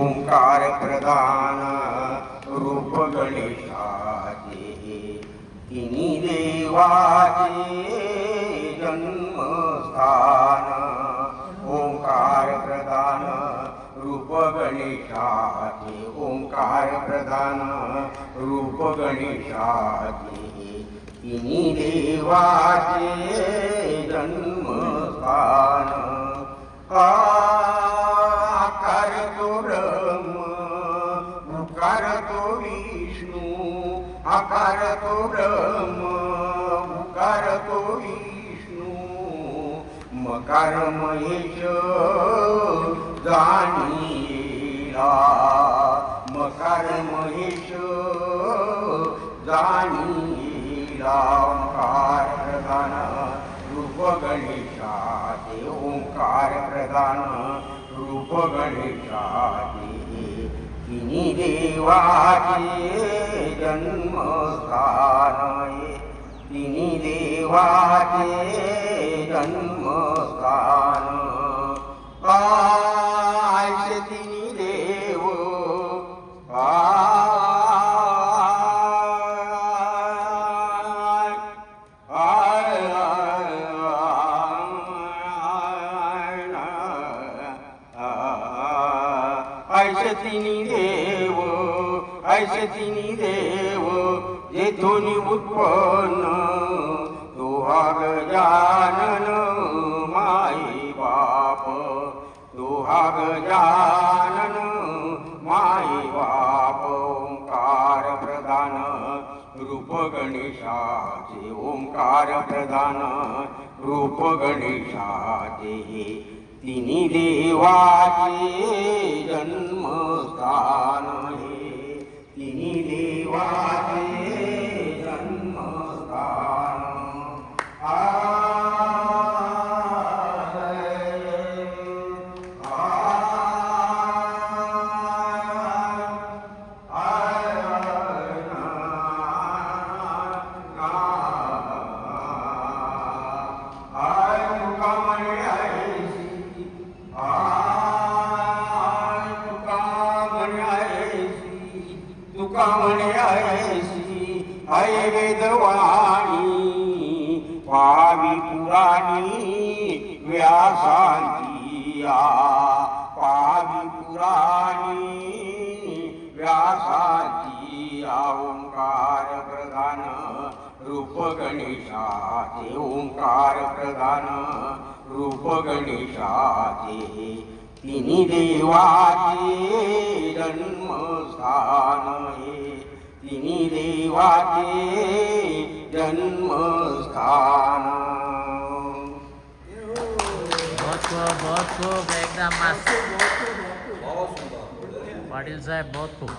ओंकार प्रधान रूप गणेशाचे तिन्ही देवाचे जन्मस्थान ओंकार प्रधान रूप गणेशाचे ओंकार प्रधान रूप गणेशाचे तिन्ही देवाचे जन्मस्थान आकार तो ब्रह्म उकार तो विष्णू आकार तो ब्रह्म उकार तो विष्णू मकार महेश जाणीला मकार महेश जाणीला ओंकार प्रधान रूप गणेशाचे ओंकार प्रधान रूप गणेशाचे तिन्ही देवाचे जन्मस्थान तिन्ही देवाचे जन्मस्थान आयसे तिन्ही देव ऐसे तिन्ही देव जेथून उत्पन्न तो गजानन माई बाप तो गजानन माई बाप ओंकार प्रधान रूप गणेशाचे ओंकार प्रधान रूप गणेशाचे तिन्ही देवाचे जन्मस्थान तिन्ही देवाचे जन्मस्थान तुका म्हणे ऐसी ऐ वेदवाणी पावी पुराणी व्यासांची पावी पुराणी व्यासांची ओंकार प्रधान रूप गणेशाचे ओंकार प्रधान रूप गणेशाचे तिन्ही देवाचे जन्मस्थान तिन्ही देवाचे जन्मस्थान बहुत खूब एकदम मस्त पाटील साहेब बहुत खूब